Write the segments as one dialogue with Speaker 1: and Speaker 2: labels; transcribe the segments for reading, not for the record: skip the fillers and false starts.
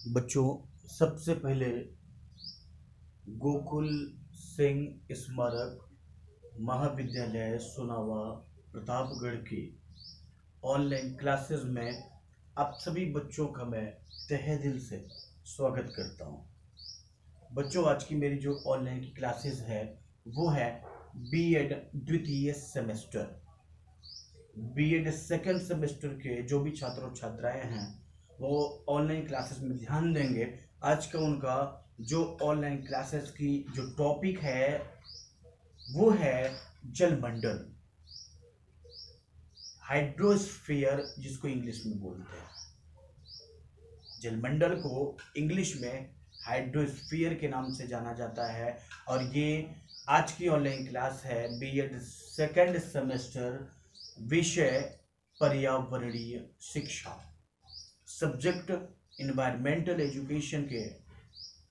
Speaker 1: बच्चों, सबसे पहले गोकुल सिंह स्मारक महाविद्यालय सुनावा प्रतापगढ़ की ऑनलाइन क्लासेस में आप सभी बच्चों का मैं तहे दिल से स्वागत करता हूं। बच्चों, आज की मेरी जो ऑनलाइन की क्लासेस है वो है बीएड द्वितीय सेमेस्टर। बीएड सेकंड सेमेस्टर के जो भी छात्र और छात्राएं हैं वो ऑनलाइन क्लासेस में ध्यान देंगे। आज का उनका जो ऑनलाइन क्लासेस की जो टॉपिक है वो है जलमंडल, हाइड्रोस्फीयर जिसको इंग्लिश में बोलते हैं। जलमंडल को इंग्लिश में हाइड्रोस्फीयर के नाम से जाना जाता है और ये आज की ऑनलाइन क्लास है बीएड सेकंड सेमेस्टर, विषय पर्यावरणीय शिक्षा, सब्जेक्ट इन्वायरमेंटल एजुकेशन के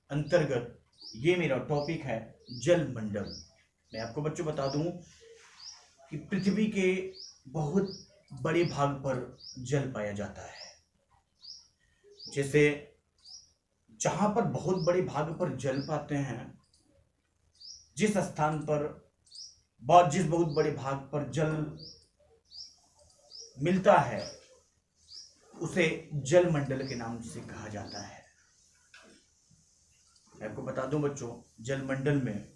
Speaker 1: अंतर्गत ये मेरा टॉपिक है जलमंडल। मैं आपको बच्चों बता दूं कि पृथ्वी के बहुत बड़े भाग पर जल पाया जाता है। जैसे जहां पर बहुत बड़े भाग पर जल पाते हैं, जिस स्थान पर जिस बहुत बड़े भाग पर जल मिलता है उसे जलमंडल के नाम से कहा जाता है। मैं आपको बता दूं बच्चों, जलमंडल में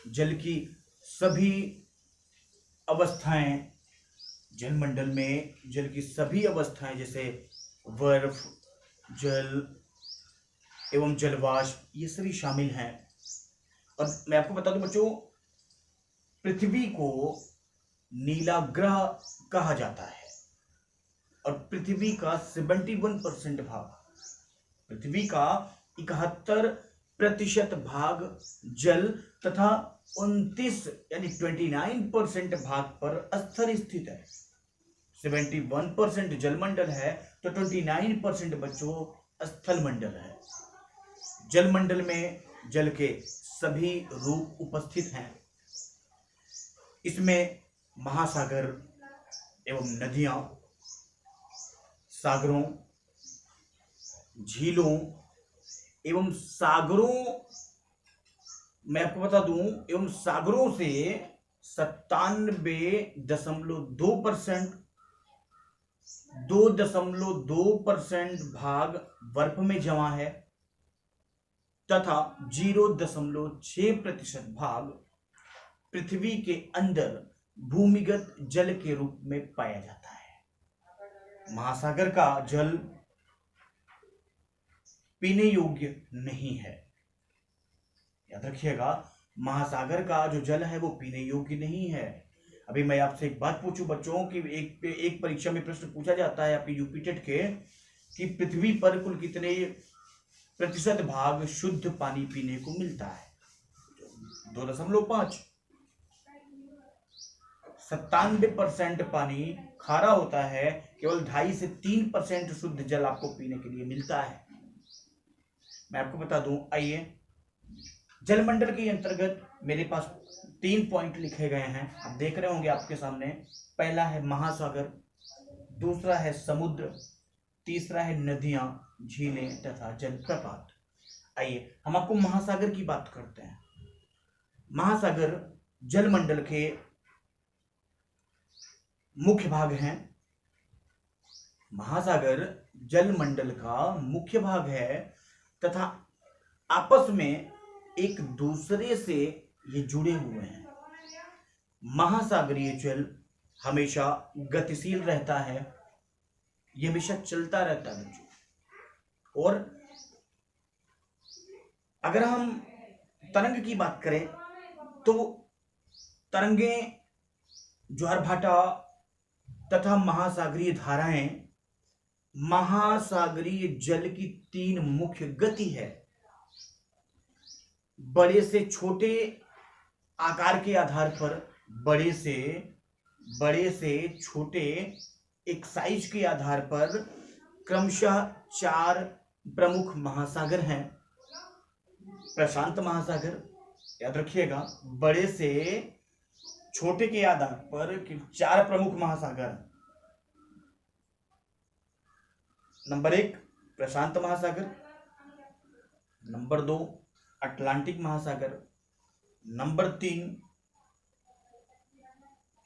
Speaker 1: जल की सभी अवस्थाएं, जलमंडल में जल की सभी अवस्थाएं जैसे बर्फ, जल एवं जलवाष्प, ये सभी शामिल हैं। और मैं आपको बता दूं बच्चों, पृथ्वी को नीला ग्रह कहा जाता है और पृथ्वी का 71% भाग, पृथ्वी का 71% भाग जल तथा 29 यानी 29% भाग पर स्थल स्थित है। 71% जलमंडल है तो 29% बच्चों स्थल मंडल है। जलमंडल में जल के सभी रूप उपस्थित हैं। इसमें महासागर एवं नदियां, सागरों, झीलों एवं सागरों, मैं आपको बता दूं, एवं सागरों से 97.2%, 2.2% भाग बर्फ में जमा है तथा 0.6% भाग पृथ्वी के अंदर भूमिगत जल के रूप में पाया जाता है। महासागर का जल पीने योग्य नहीं है, याद रखिएगा। महासागर का जो जल है वो पीने योग्य नहीं है। अभी मैं आपसे एक बात पूछूं बच्चों कि एक परीक्षा में प्रश्न पूछा जाता है आपके यूपी टेट के कि पृथ्वी पर कुल कितने प्रतिशत भाग शुद्ध पानी पीने को मिलता है? 2.5। 97% पानी खारा होता है, केवल 2.5 से 3% शुद्ध जल आपको पीने के लिए मिलता है। मैं आपको बता दूं, आइए, जलमंडल के अंतर्गत मेरे पास 3 पॉइंट लिखे गए हैं, आप देख रहे होंगे आपके सामने। पहला है महासागर, दूसरा है समुद्र, तीसरा है नदियां, झीलें तथा जलप्रपात। आइए हम आपको महासागर की बात करते हैं। महासागर जलमंडल के मुख्य भाग हैं। महासागर जलमंडल का मुख्य भाग है तथा आपस में एक दूसरे से ये जुड़े हुए हैं। महासागरीय जल हमेशा गतिशील रहता है, ये हमेशा चलता रहता है बच्चों। और अगर हम तरंग की बात करें तो तरंगें, ज्वार भाटा तथा महासागरीय धाराएं, महासागरीय जल की 3 मुख्य गति है। बड़े से छोटे आकार के आधार पर, बड़े से छोटे एक साइज के आधार पर क्रमशः 4 प्रमुख महासागर हैं। प्रशांत महासागर, याद रखिएगा, बड़े से छोटे के आधार पर 4 प्रमुख महासागर। नंबर 1 प्रशांत महासागर, नंबर 2 अटलांटिक महासागर, नंबर 3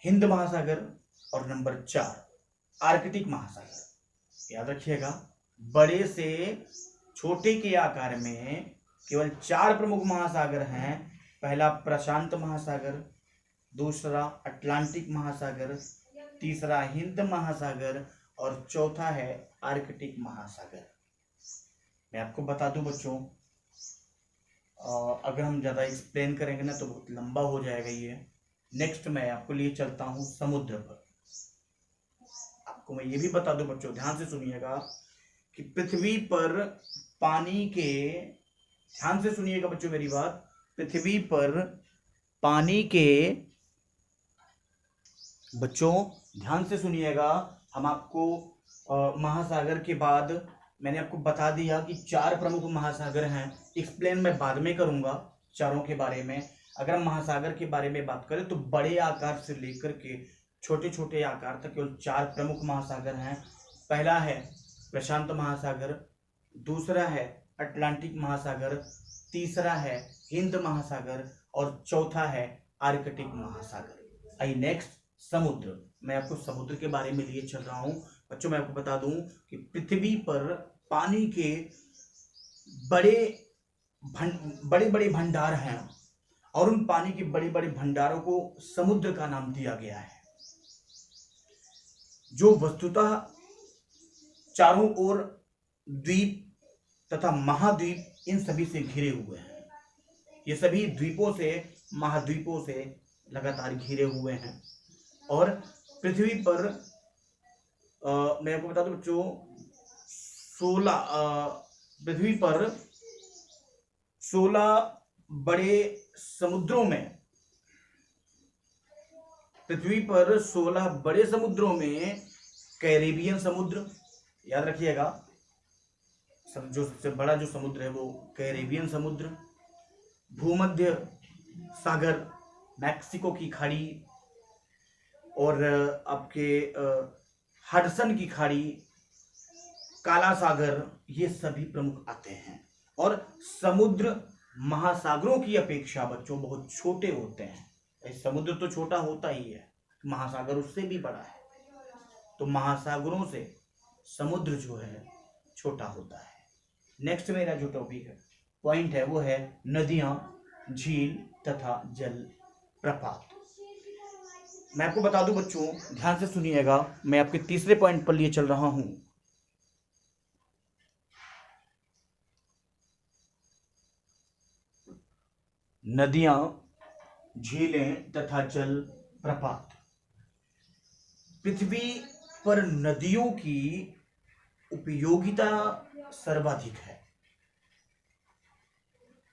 Speaker 1: हिंद महासागर और नंबर 4 आर्कटिक महासागर। याद रखिएगा, बड़े से छोटे के आकार में केवल 4 प्रमुख महासागर हैं। पहला प्रशांत महासागर, दूसरा अटलांटिक महासागर, तीसरा हिंद महासागर और चौथा है आर्कटिक महासागर। मैं आपको बता दूं बच्चों, अगर हम ज़्यादा एक्सप्लेन करेंगे ना तो बहुत लंबा हो जाएगा ये। नेक्स्ट मैं आपको लिए चलता हूँ समुद्र पर। आपको मैं ये भी बता दूं बच्चों, ध्यान से सुनिएगा कि पृथ्वी पर पानी के, ध्यान से सुनिएगा बच्चों मेरी बात, पृथ्वी पर पानी के, बच्चों ध्यान से सुनिएगा, हम आपको महासागर के बाद मैंने आपको बता दिया कि 4 प्रमुख महासागर हैं। एक्सप्लेन मैं बाद में करूंगा चारों के बारे में। अगर हम महासागर के बारे में बात करें तो बड़े आकार से लेकर के छोटे छोटे आकार तक केवल 4 प्रमुख महासागर हैं। पहला है प्रशांत महासागर, दूसरा है अटलांटिक महासागर, तीसरा है हिंद महासागर और चौथा है आर्कटिक महासागर। आई नेक्स्ट समुद्र। मैं आपको समुद्र के बारे में लिए चल रहा हूं बच्चों। मैं आपको बता दूं कि पृथ्वी पर पानी के बड़े बड़े भंडार हैं और उन पानी के बड़े बड़े भंडारों को समुद्र का नाम दिया गया है, जो वस्तुतः चारों ओर द्वीप तथा महाद्वीप इन सभी से घिरे हुए हैं। ये सभी द्वीपों से, महाद्वीपों से लगातार घिरे हुए हैं। और पृथ्वी पर मैं आपको बता दूं बच्चों, 16 पृथ्वी पर 16 बड़े समुद्रों में, पृथ्वी पर 16 बड़े समुद्रों में कैरेबियन समुद्र, याद रखिएगा, जो सबसे बड़ा जो समुद्र है वो कैरेबियन समुद्र, भूमध्य सागर, मैक्सिको की खाड़ी और आपके हडसन की खाड़ी, काला सागर, ये सभी प्रमुख आते हैं। और समुद्र महासागरों की अपेक्षा बच्चों बहुत छोटे होते हैं। समुद्र तो छोटा होता ही है, महासागर उससे भी बड़ा है, तो महासागरों से समुद्र जो है छोटा होता है। नेक्स्ट मेरा जो टॉपिक है, पॉइंट है, वो है नदियां, झील तथा जल प्रपात। मैं आपको बता दूं बच्चों, ध्यान से सुनिएगा, मैं आपके तीसरे पॉइंट पर लिए चल रहा हूं। नदियां, झीलें तथा जल प्रपात। पृथ्वी पर नदियों की उपयोगिता सर्वाधिक है,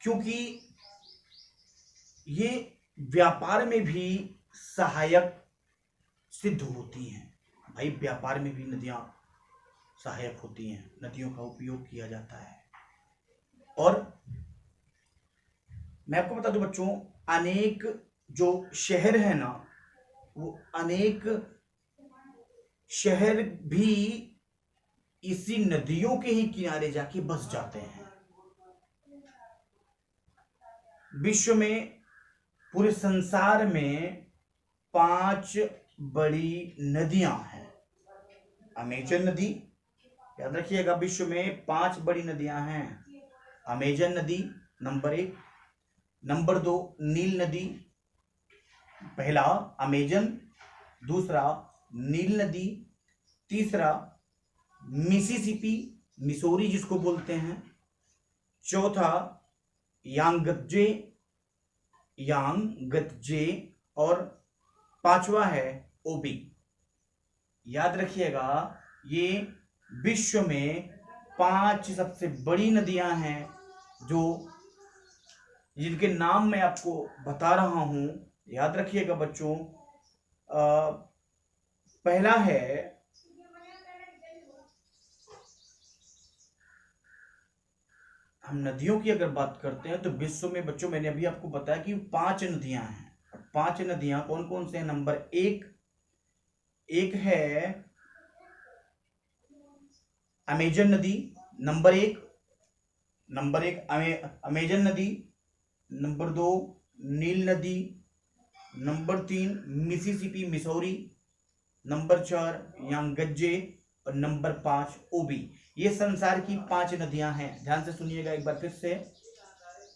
Speaker 1: क्योंकि ये व्यापार में भी सहायक सिद्ध होती हैं। भाई व्यापार में भी नदियां सहायक होती हैं, नदियों का उपयोग किया जाता है। और मैं आपको बता दूं बच्चों, अनेक जो शहर है ना, वो अनेक शहर भी इसी नदियों के ही किनारे जाके बस जाते हैं। विश्व में, पूरे संसार में 5 बड़ी नदियां हैं। अमेजन नदी, याद रखिएगा, विश्व में 5 बड़ी नदियां हैं। अमेजन नदी नंबर 1, नंबर 2 नील नदी, पहला अमेजन, दूसरा नील नदी, तीसरा मिसिसिपी, मिसोरी जिसको बोलते हैं, चौथा यांगत्जे और पांचवा है ओबी। याद रखिएगा, ये विश्व में 5 सबसे बड़ी नदियां हैं, जो जिनके नाम मैं आपको बता रहा हूं। याद रखिएगा बच्चों, पहला है, हम नदियों की अगर बात करते हैं तो विश्व में बच्चों, मैंने अभी आपको बताया कि 5 नदियां हैं। 5 नदियां कौन कौन से हैं? नंबर 1 है अमेजन नदी, नंबर 1, नंबर 1 अमेजन नदी, नंबर 2 नील नदी, number 3 Mississippi Missouri, number 4 Yangtze और नंबर 5 ओबी। ये संसार की 5 नदियां हैं। ध्यान से सुनिएगा एक बार फिर से।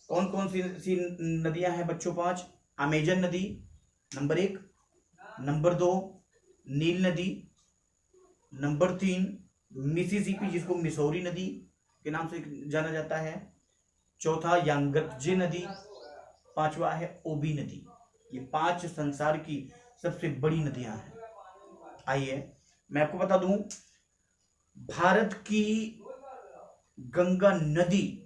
Speaker 1: कौन कौन सी नदियां हैं बच्चों? 5। अमेजन नदी नंबर 1, नंबर 2 नील नदी, नंबर 3 मिसिसिपी जिसको मिसौरी नदी के नाम से जाना जाता है, चौथा यांगजे नदी, पांचवा है ओबी नदी। ये 5 संसार की सबसे बड़ी नदियां हैं। आइए मैं आपको बता दूं, भारत की गंगा नदी,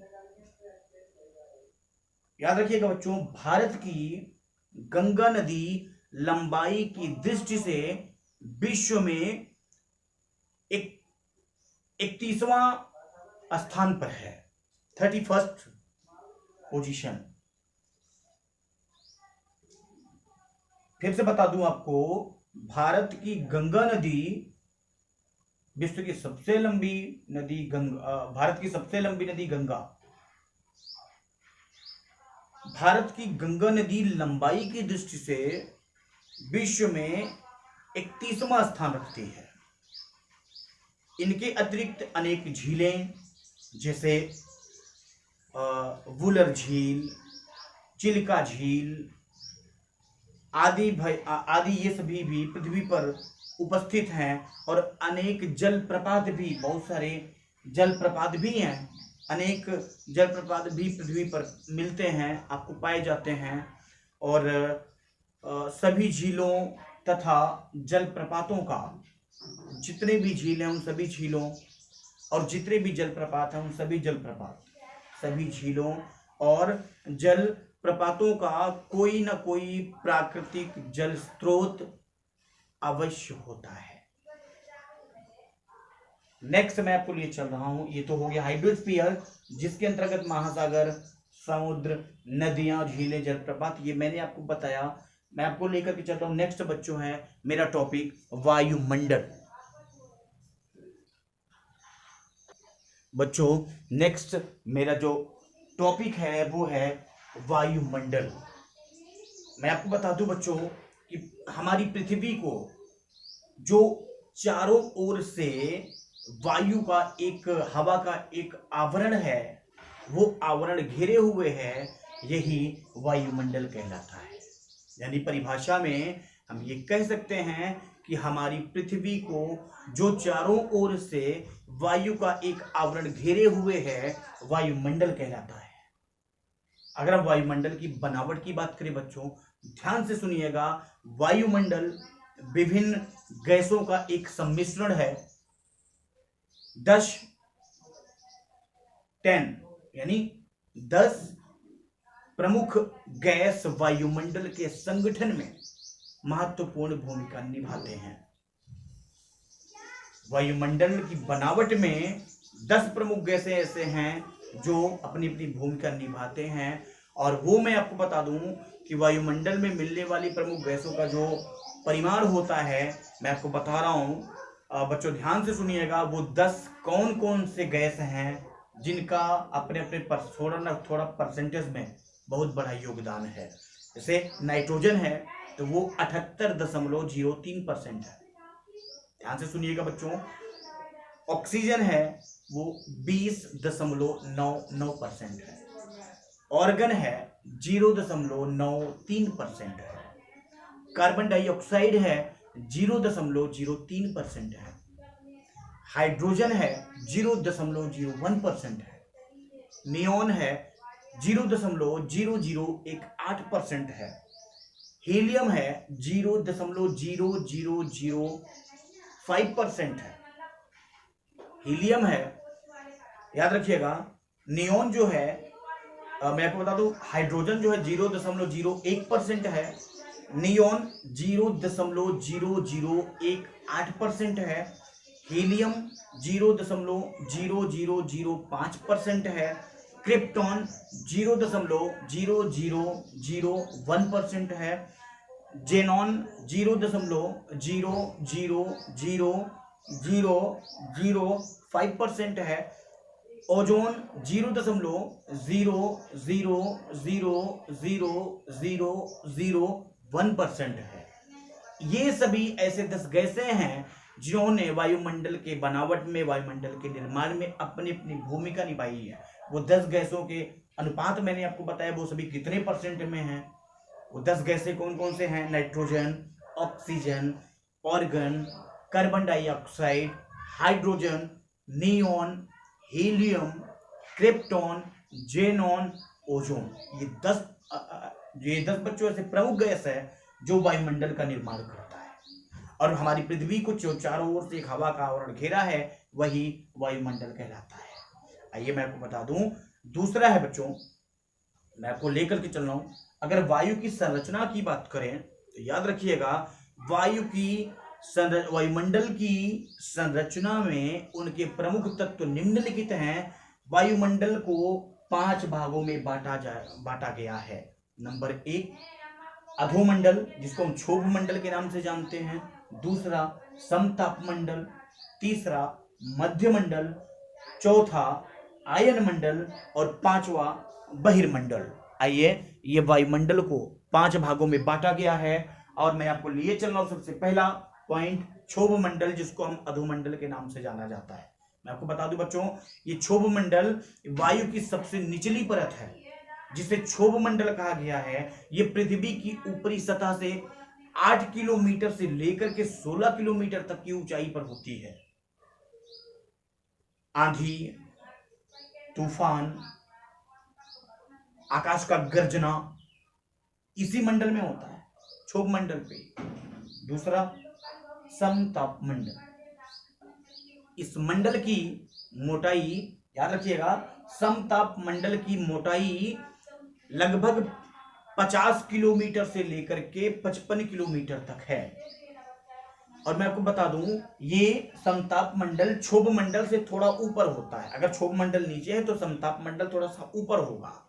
Speaker 1: याद रखिएगा बच्चों, भारत की गंगा नदी लंबाई की दृष्टि से विश्व में 31वां स्थान पर है, 31st पोजीशन। फिर से बता दूं आपको, भारत की गंगा नदी विश्व की सबसे लंबी नदी गंगा, भारत की सबसे लंबी नदी गंगा। भारत की गंगा नदी लंबाई की दृष्टि से विश्व में 31वां स्थान रखती है। इनके अतिरिक्त अनेक झीलें जैसे वुलर झील, चिल्का झील आदि ये सभी भी पृथ्वी पर उपस्थित हैं। और अनेक जलप्रपात भी, बहुत सारे जलप्रपात भी हैं, अनेक जलप्रपात भी पृथ्वी पर मिलते हैं, आपको पाए जाते हैं। और सभी झीलों तथा जलप्रपातों का, जितने भी झील हैं उन सभी झीलों और जितने भी जलप्रपात हैं उन सभी जलप्रपात, सभी झीलों और जलप्रपातों का कोई ना कोई प्राकृतिक जल स्रोत अवश्य होता है। नेक्स्ट मैं आपको लिए चल रहा हूं, ये तो हो गया हाइड्रोस्फीयर, जिसके अंतर्गत महासागर, समुद्र, नदियां, झीलें, जलप्रपात, ये मैंने आपको बताया। मैं आपको लेकर के चलता हूं नेक्स्ट बच्चों है मेरा टॉपिक वायुमंडल। बच्चों नेक्स्ट मेरा जो टॉपिक है वो है वायुमंडल। मैं आपको बता दूं बच्चों कि हमारी पृथ्वी को जो चारों ओर से वायु का एक, हवा का एक आवरण है, वो आवरण घेरे हुए है, यही वायुमंडल कहलाता है। यानी परिभाषा में हम ये कह सकते हैं कि हमारी पृथ्वी को जो चारों ओर से वायु का एक आवरण घेरे हुए है, वायुमंडल कहलाता है। अगर हम वायुमंडल की बनावट की बात करें बच्चों, ध्यान से सुनिएगा, वायुमंडल विभिन्न गैसों का एक सम्मिश्रण है। 10 यानी 10 प्रमुख गैस वायुमंडल के संगठन में महत्वपूर्ण भूमिका निभाते हैं। वायुमंडल की बनावट में 10 प्रमुख गैसें ऐसे हैं जो अपनी अपनी भूमिका निभाते हैं। और वो मैं आपको बता दूं कि वायुमंडल में मिलने वाली प्रमुख गैसों का जो परिमाण होता है, मैं आपको बता रहा हूं, बच्चों ध्यान से सुनिएगा। वो 10 कौन कौन से गैस हैं जिनका अपने अपने थोड़ा परसेंटेज में बहुत बड़ा योगदान है। जैसे नाइट्रोजन है तो वो 78.03% है, ध्यान से सुनिएगा बच्चों। ऑक्सीजन है वो 20.99% है। ऑर्गन है 0.93% है। कार्बन डाइऑक्साइड है 0.03% है। हाइड्रोजन है 0.01% है। नियोन है 0.0018% है। हीलियम है 0.0005% है। हीलियम है, याद रखिएगा। नियोन जो है, मैं आपको बता दूं, हाइड्रोजन जो है 0.01% है। नियोन 0.0018% है। हीलियम 0.0005% है। क्रिप्टॉन 0.0001% है। जेनॉन 0.00005% है। ओजोन 0.0000001% है। ये सभी ऐसे 10 गैसें हैं जिन्होंने वायुमंडल के बनावट में, वायुमंडल के निर्माण में अपनी अपनी भूमिका निभाई है। वो 10 गैसों के अनुपात मैंने आपको बताया, वो सभी कितने परसेंट में हैं। वो 10 गैसें कौन कौन से हैं? Nitrogen, oxygen, organ, carbon dioxide, hydrogen, neon, helium, krypton, xenon, ozone. ये 10 बच्चों ऐसे प्रमुख गैस है जो वायुमंडल का निर्माण करता है। और हमारी पृथ्वी को जो चारों ओर से एक हवा का आवरण घेरा है वही वायुमंडल कहलाता है। आइए मैं आपको बता दूं, दूसरा है बच्चों, मैं आपको लेकर के चल रहा हूं। अगर वायु की संरचना की बात करें तो याद रखिएगा, वायुमंडल की संरचना में उनके प्रमुख तत्व निम्नलिखित हैं। वायुमंडल को 5 भागों में बांटा गया है। नंबर 1 अधोमंडल, जिसको हम क्षोभ मंडल के नाम से जानते हैं। दूसरा समताप मंडल। तीसरा मध्यमंडल। चौथा आयन मंडल। और 5वां बहिर्मंडल। आइए, ये वायुमंडल को 5 भागों में बांटा गया है और मैं आपको लिए चल रहा हूं। सबसे पहला पॉइंट क्षोभ मंडल, जिसको हम अधोमंडल के नाम से जाना जाता है। मैं आपको बता दूं बच्चों, ये क्षोभ मंडल वायु की सबसे निचली परत है जिसे क्षोभ मंडल कहा गया है। ये पृथ्वी की ऊपरी सतह से 8 किलोमीटर से लेकर के 16 किलोमीटर तक की ऊंचाई पर होती है। आंधी, तूफान, आकाश का गर्जना इसी मंडल में होता है, क्षोभ मंडल पे। दूसरा समताप मंडल, इस मंडल की मोटाई, याद रखिएगा, समताप मंडल की मोटाई लगभग 50 किलोमीटर से लेकर के 55 किलोमीटर तक है। और मैं आपको बता दूं, ये समताप मंडल क्षोभ मंडल से थोड़ा ऊपर होता है। अगर क्षोभ मंडल नीचे है तो समताप मंडल थोड़ा सा ऊपर होगा।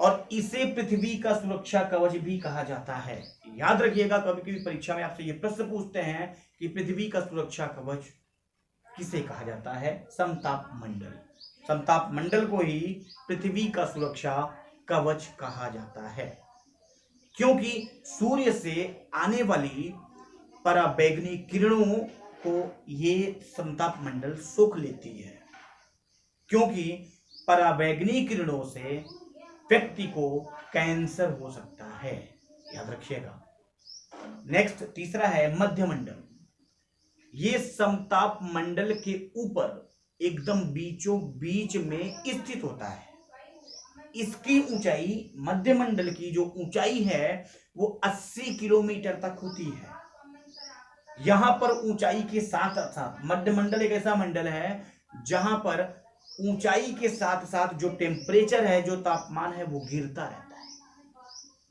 Speaker 1: और इसे पृथ्वी का सुरक्षा कवच भी कहा जाता है। याद रखिएगा, कभी कभी परीक्षा में आपसे ये प्रश्न पूछते हैं कि पृथ्वी का सुरक्षा कवच किसे कहा जाता है? समताप मंडल। समताप मंडल को ही पृथ्वी का सुरक्षा कवच कहा जाता है, क्योंकि सूर्य से आने वाली पराबैंगनी किरणों को ये समताप मंडल सोख लेती है। क्योंकि पराबैंगनी किरणों से व्यक्ति को कैंसर हो सकता है, याद रखिएगा। नेक्स्ट तीसरा है मध्यमंडल। ये समताप मंडल के ऊपर एकदम बीचों बीच में स्थित होता है। इसकी ऊंचाई, मध्यमंडल की जो ऊंचाई है वो 80 किलोमीटर तक होती है। यहां पर ऊंचाई के साथ साथ, मध्यमंडल एक ऐसा मंडल है जहां पर ऊंचाई के साथ साथ जो टेम्परेचर है, जो तापमान है, वो गिरता रहता है।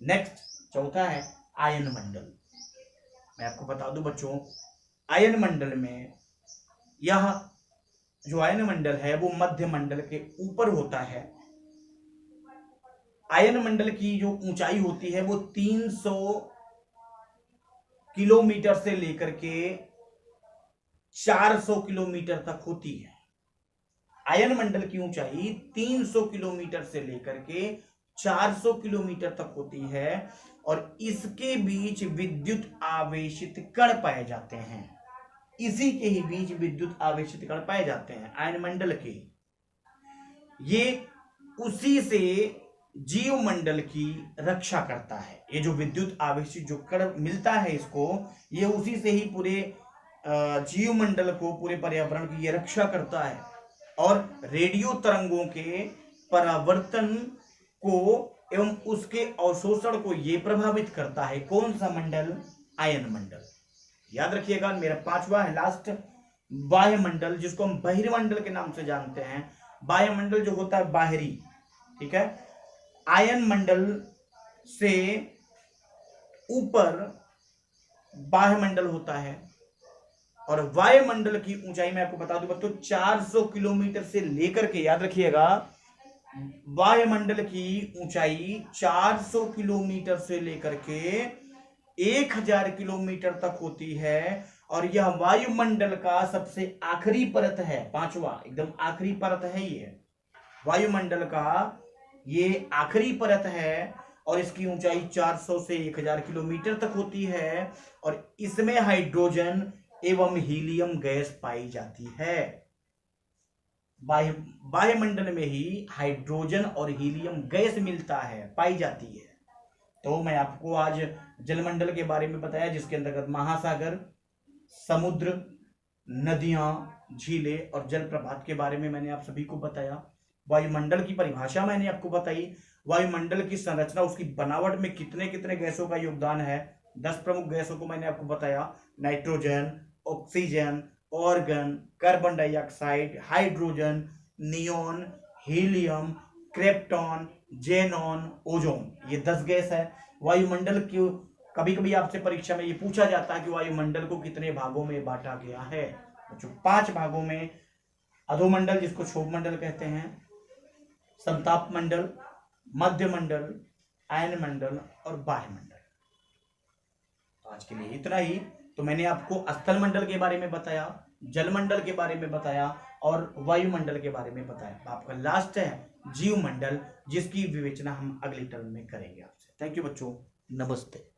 Speaker 1: नेक्स्ट चौथा है आयन मंडल। मैं आपको बता दूं बच्चों, आयन मंडल में यह जो आयन मंडल है वो मध्य मंडल के ऊपर होता है। आयन मंडल की जो ऊंचाई होती है वो 300 किलोमीटर से लेकर के 400 किलोमीटर तक होती है। आयन मंडल की ऊंचाई 300 किलोमीटर से लेकर के 400 किलोमीटर तक होती है और इसके बीच विद्युत आवेशित कण पाए जाते हैं। इसी के ही बीच विद्युत आवेशित कण पाए जाते हैं आयन मंडल के। ये उसी से जीव मंडल की रक्षा करता है। ये जो विद्युत आवेशित जो कण मिलता है इसको, ये उसी से ही पूरे जीव मंडल को, पूरे पर्यावरण की ये रक्षा करता है और रेडियो तरंगों के परावर्तन को एवं उसके अवशोषण को ये प्रभावित करता है। कौन सा मंडल? आयन मंडल। याद रखिएगा, मेरा 5वां है लास्ट, बाह्य मंडल, जिसको हम बहिर्मंडल के नाम से जानते हैं। बाह्य मंडल जो होता है बाहरी, ठीक है। आयन मंडल से ऊपर बाह्य मंडल होता है और वायुमंडल की ऊंचाई मैं आपको बता दूं बच्चों 400 किलोमीटर से लेकर के, याद रखिएगा, वायुमंडल की ऊंचाई 400 किलोमीटर से लेकर के 1000 किलोमीटर तक होती है और यह वायुमंडल का सबसे आखिरी परत है, पांचवा एकदम आखिरी परत है ये वायुमंडल का, ये आखिरी परत है और इसकी ऊंचाई 400 से 1000 किलोमीटर तक होती है और इसमें हाइड्रोजन एवं हीलियम गैस पाई जाती है। वायुमंडल में ही हाइड्रोजन और हीलियम गैस मिलता है, पाई जाती है। तो मैं आपको आज जलमंडल के बारे में बताया, जिसके अंतर्गत महासागर, समुद्र, नदियां, झीलें और जलप्रपात के बारे में मैंने आप सभी को बताया। वायुमंडल की परिभाषा मैंने आपको बताई, वायुमंडल की संरचना, उसकी बनावट में कितने कितने गैसों का योगदान है। 10 प्रमुख गैसों को मैंने आपको बताया, nitrogen, oxygen, organ, carbon dioxide, hydrogen, neon, helium, krypton, xenon, ozone, ये 10 गैस है। वायुमंडल की कभी कभी आपसे परीक्षा में ये पूछा जाता है कि वायुमंडल को कितने भागों में बांटा गया है। जो 5 भागों में, अधोमंडल जिसको क्षोभमंडल कहते हैं, समताप मंडल, मध्य मंडल, आयन मंडल और बाह्य मंडल। आज के लिए इतना ही। तो मैंने आपको स्थल मंडल के बारे में बताया, जलमंडल के बारे में बताया और वायुमंडल के बारे में बताया। आपका लास्ट है जीव मंडल, जिसकी विवेचना हम अगली टर्म में करेंगे आपसे। थैंक यू बच्चों, नमस्ते।